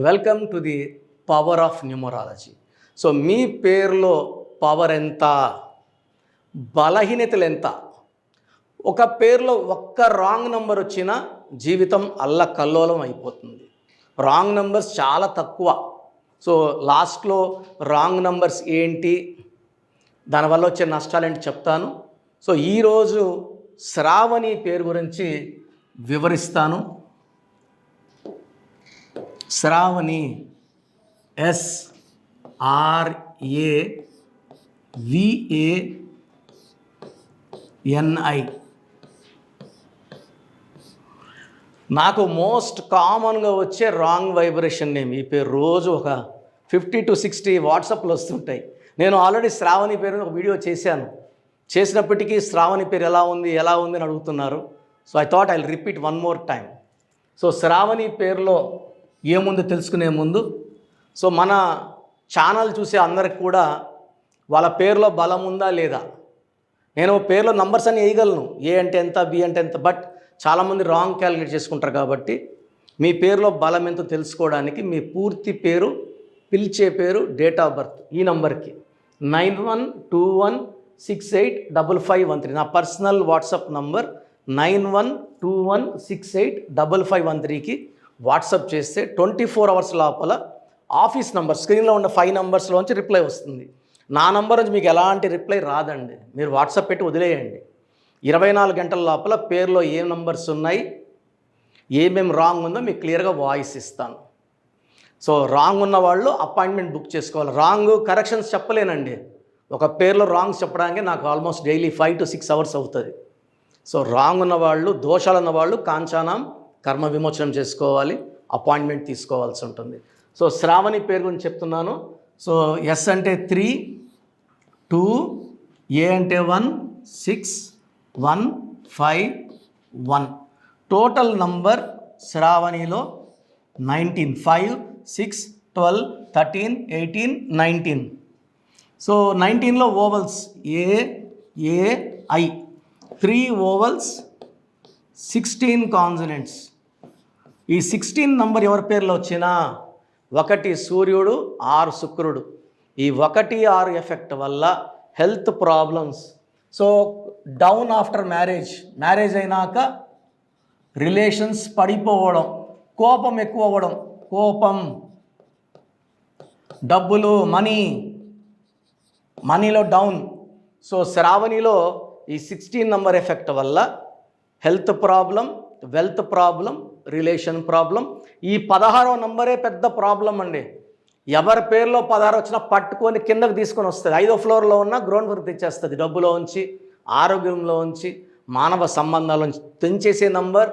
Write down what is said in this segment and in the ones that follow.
Welcome to the power of numerology. So మీ పేరులో power ఎంత, బలహీనతలు ఎంత? ఒక పేరులో ఒక్క రాంగ్ నెంబర్ వచ్చినా జీవితం అల్లకల్లోలం అయిపోతుంది. రాంగ్ నెంబర్స్ చాలా తక్కువ. సో లాస్ట్లో రాంగ్ నెంబర్స్ ఏంటి, దానివల్ల వచ్చే నష్టాలు ఏంటి చెప్తాను. సో ఈరోజు శ్రావణి పేరు గురించి వివరిస్తాను. శ్రావణి SRAVANI. నాకు మోస్ట్ కామన్గా వచ్చే రాంగ్ వైబ్రేషన్ నేమ్ ఈ పేరు. రోజు ఒక 50 to 60 వాట్సాప్లు వస్తుంటాయి. నేను ఆల్రెడీ శ్రావణి పేరు ఒక వీడియో చేసినప్పటికీ శ్రావణి పేరు ఎలా ఉంది అని అడుగుతున్నారు. So I thought I repeat one more time. So Shravani పేరులో ఏముందో తెలుసుకునే ముందు, సో మన ఛానల్ చూసే అందరికి కూడా వాళ్ళ పేరులో బలం ఉందా లేదా, నేను పేరులో నంబర్స్ అని వేయగలను, ఏ అంటే ఎంత, బి అంటే ఎంత, బట్ చాలామంది రాంగ్ క్యాలిక్యులేట్ చేసుకుంటారు. కాబట్టి మీ పేరులో బలం ఎంతో తెలుసుకోవడానికి మీ పూర్తి పేరు, పిలిచే పేరు, డేట్ ఆఫ్ బర్త్ ఈ నంబర్కి 9121685513 నా పర్సనల్ వాట్సాప్ నంబర్ 9121685513కి వాట్సాప్ చేస్తే 24 hours లోపల ఆఫీస్ నంబర్ స్క్రీన్లో ఉన్న 5 numbers రిప్లై వస్తుంది. నా నంబర్ నుంచి మీకు ఎలాంటి రిప్లై రాదండి. మీరు వాట్సాప్ పెట్టి వదిలేయండి. 24 గంటల లోపల పేరులో ఏ నంబర్స్ ఉన్నాయి, ఏమేమి రాంగ్ ఉందో మీకు క్లియర్గా వాయిస్ ఇస్తాను. సో రాంగ్ ఉన్న వాళ్ళు అపాయింట్మెంట్ బుక్ చేసుకోవాలి. రాంగ్ కరెక్షన్స్ చెప్పలేనండి. ఒక పేరులో రాంగ్స్ చెప్పడానికి నాకు ఆల్మోస్ట్ డైలీ 5 to 6 hours అవుతుంది. సో రాంగ్ ఉన్నవాళ్ళు, దోషాలు ఉన్నవాళ్ళు కాంచానం కర్మ విమోచనం చేసుకోవాలి, అపాయింట్మెంట్ తీసుకోవాల్సి ఉంటుంది. సో శ్రావణి పేరు గురించి చెప్తున్నాను. సో S అంటే 3, 2, A అంటే 1, 6, 1, 5, 1. టోటల్ నంబర్ శ్రావణిలో 19, 5, 6, 12, 13, 18, 19. సో 19లో ఓవల్స్ AAI, 3 ఓవల్స్, 16 కాన్సనెంట్స్. ఈ 16 నంబర్ ఎవరి పేర్లో వచ్చినా 1 సూర్యుడు, 6 శుక్రుడు. ఈ 1, 6 ఎఫెక్ట్ వల్ల health problems. So down after marriage అయినాక రిలేషన్స్ పడిపోవడం, కోపం ఎక్కువ అవ్వడం, డబ్బులు, మనీలో డౌన్. సో శ్రావణిలో ఈ 16 నంబర్ ఎఫెక్ట్ వల్ల health problem, wealth problem, relation problem. ఈ 16వ నంబరే పెద్ద ప్రాబ్లం అండి. ఎవరి పేరులో 16 వచ్చినా పట్టుకొని కిందకు తీసుకొని వస్తుంది. 5వ ఫ్లోర్లో ఉన్న గ్రౌండ్ ఫ్లోర్ తెచ్చేస్తుంది. డబ్బులో ఉంచి, ఆరోగ్యంలో ఉంచి, మానవ సంబంధాల నుంచి తెంచేసే నంబర్,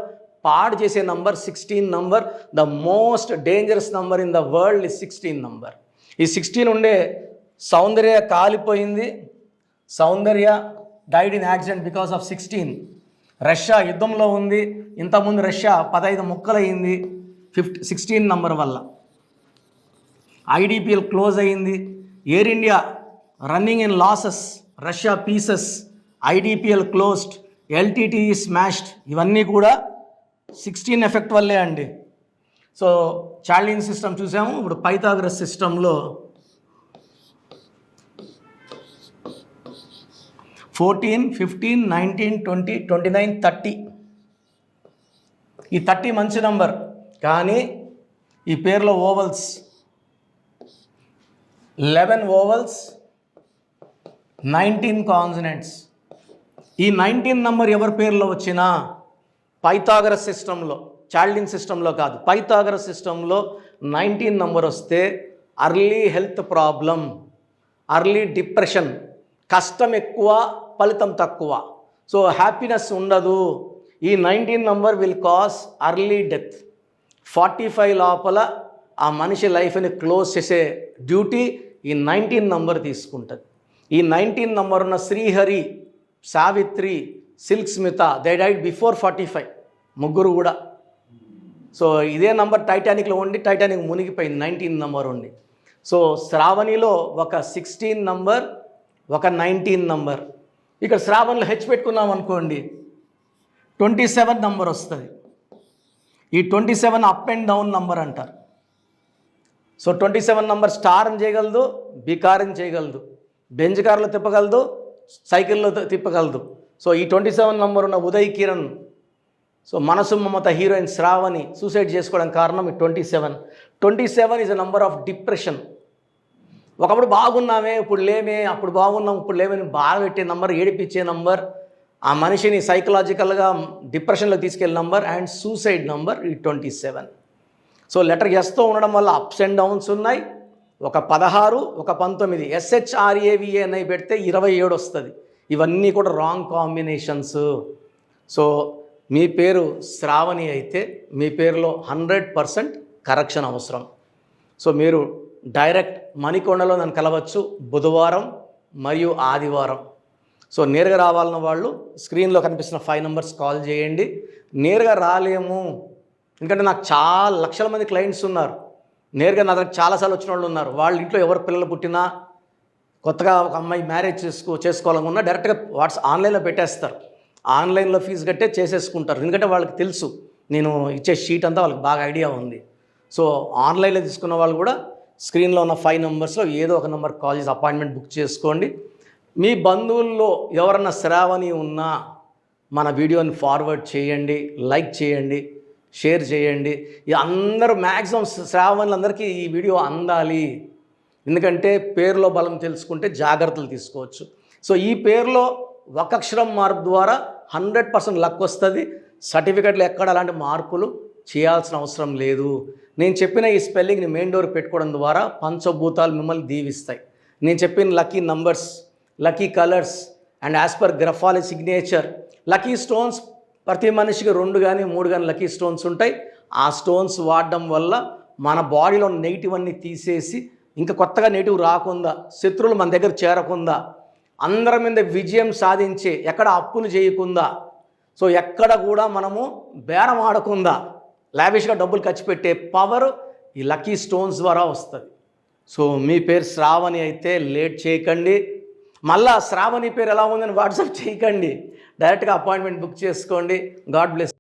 పాడు చేసే number 16 number. The most dangerous number in the world is 16 number. ఈ 16 ఉండే సౌందర్య కాలిపోయింది. Soundarya died in accident because of 16. Russia యుద్ధంలో ఉంది. ఇంతకుముందు రష్యా 15 ముక్కలయ్యింది 16 నంబర్ వల్ల. IDPL క్లోజ్ అయ్యింది. Air India running in losses, Russia pieces, IDPL closed, LTTE smashed. ఇవన్నీ కూడా 16 ఎఫెక్ట్ వల్లే అండి. సో చార్లిన్ సిస్టమ్ చూసాము. ఇప్పుడు పైథాగరస్ సిస్టంలో 14, 15, 19, 20, 29, 30. ఈ 30 మంచి నంబర్. కానీ ఈ పేరులో ఓవల్స్ 11 ఓవల్స్, 19 కాన్సనెంట్స్. ఈ 19 నంబర్ ఎవరి పేరులో వచ్చినా పైథాగరస్ సిస్టంలో, చార్లిన్ సిస్టంలో కాదు, పైథాగరస్ సిస్టంలో 19 నంబర్ వస్తే early health problem, early depression, కష్టం ఎక్కువ, ఫలితం తక్కువ. సో హ్యాపీనెస్ ఉండదు. ఈ 19 number will cause early death. 45 లోపల ఆ మనిషి లైఫ్ని క్లోజ్ చేసే డ్యూటీ ఈ 19 నంబర్ తీసుకుంటుంది. ఈ 19 నంబర్ ఉన్న Srihari, Savitri, Silk Smitha, they died before 45, ముగ్గురు కూడా. సో ఇదే నంబర్ టైటానిక్లో ఉండి టైటానిక్ మునిగిపోయింది 19 నంబర్ ఉండి. సో శ్రావణిలో ఒక 16 నంబర్, ఒక 19 నంబర్. ఇక్కడ శ్రావణిలో హెచ్ పెట్టుకున్నాం అనుకోండి 27 నంబర్ వస్తుంది. ఈ 27 అప్ అండ్ డౌన్ నంబర్ అంటారు. సో 27 నంబర్ స్టార్ అని చేయగలదు, బికార్ అని చేయగలదు, బెంజ్ కార్లో తిప్పగలదు, సైకిల్లో తిప్పగలదు. సో ఈ 27 నంబర్ ఉన్న ఉదయ్ కిరణ్, సో మనసు మమత హీరోయిన్ శ్రావణి సూసైడ్ చేసుకోవడం కారణం ఈ 27. 27 is a number of depression. ఒకప్పుడు బాగున్నామే ఇప్పుడు లేమే, అప్పుడు బాగున్నాం ఇప్పుడు లేమని బాగా పెట్టే నంబర్, ఏడిపించే నంబర్, ఆ మనిషిని సైకలాజికల్గా డిప్రెషన్లో తీసుకెళ్ళే నంబర్ అండ్ సూసైడ్ నంబర్ ఈ 27. సో లెటర్ ఎస్తో ఉండడం వల్ల అప్స్ అండ్ డౌన్స్ ఉన్నాయి. ఒక 16, ఒక 19, SHRAVA అని పెడితే 27 వస్తుంది. ఇవన్నీ కూడా రాంగ్ కాంబినేషన్స్. సో మీ పేరు శ్రావణి అయితే మీ పేరులో 100% కరెక్షన్ అవసరం. సో మీరు డైరెక్ట్ మణికొండలో నన్ను కలవచ్చు బుధవారం మరియు ఆదివారం. సో నేరుగా రావాలన్న వాళ్ళు స్క్రీన్లో కనిపిస్తున్న 5 నంబర్స్ కాల్ చేయండి. నేరుగా రాలేము ఎందుకంటే నాకు చాలా లక్షల మంది క్లయింట్స్ ఉన్నారు, నేరుగా నా దగ్గర చాలాసార్లు వచ్చిన వాళ్ళు ఉన్నారు. వాళ్ళ ఇంట్లో ఎవరు పిల్లలు పుట్టినా, కొత్తగా ఒక అమ్మాయి మ్యారేజ్ చేసుకోవాలనుకున్నా డైరెక్ట్గా ఆన్లైన్లో పెట్టేస్తారు. ఆన్లైన్లో ఫీజు కట్టే చేసేసుకుంటారు, ఎందుకంటే వాళ్ళకి తెలుసు నేను ఇచ్చే షీట్ అంతా వాళ్ళకి బాగా ఐడియా ఉంది. సో ఆన్లైన్లో తీసుకున్న వాళ్ళు కూడా స్క్రీన్లో ఉన్న 5 నంబర్స్లో ఏదో ఒక నెంబర్ కాల్ చేసి అపాయింట్మెంట్ బుక్ చేసుకోండి. మీ బంధువుల్లో ఎవరన్నా శ్రావణి ఉన్నా మన వీడియోని ఫార్వర్డ్ చేయండి, లైక్ చేయండి, షేర్ చేయండి. అందరూ మ్యాక్సిమం శ్రావణులందరికీ ఈ వీడియో అందాలి, ఎందుకంటే పేరులో బలం తెలుసుకుంటే జాగ్రత్తలు తీసుకోవచ్చు. సో ఈ పేరులో ఒక అక్షరం మార్పు ద్వారా 100% లక్ వస్తుంది. సర్టిఫికెట్లు ఎక్కడ అలాంటి మార్పులు చేయాల్సిన అవసరం లేదు. నేను చెప్పిన ఈ స్పెల్లింగ్ని మెయిన్ డోర్ పెట్టుకోవడం ద్వారా పంచభూతాలు మిమ్మల్ని దీవిస్తాయి. నేను చెప్పిన lucky numbers, lucky colours and as per graphology signature, lucky stones ప్రతి మనిషికి 2 కానీ 3 కానీ లక్కీ స్టోన్స్ ఉంటాయి. ఆ స్టోన్స్ వాడడం వల్ల మన బాడీలో నెగిటివ్ అన్నీ తీసేసి ఇంకా కొత్తగా నెగిటివ్ రాకుండా, శత్రువులు మన దగ్గర చేరకుండా, అందరి మీద విజయం సాధించే, ఎక్కడ అప్పులు చేయకుండా, సో ఎక్కడ కూడా మనము బేరం ఆడకుండా లావిష్గా డబ్బులు ఖర్చు పెట్టే పవర్ ఈ లక్కీ స్టోన్స్ ద్వారా వస్తుంది. సో మీ పేరు శ్రావణి అయితే లేట్ చేయకండి. మళ్ళా శ్రావణి పేరు ఎలా ఉందని వాట్సాప్ చేయకండి, డైరెక్ట్గా అపాయింట్మెంట్ బుక్ చేసుకోండి. God bless.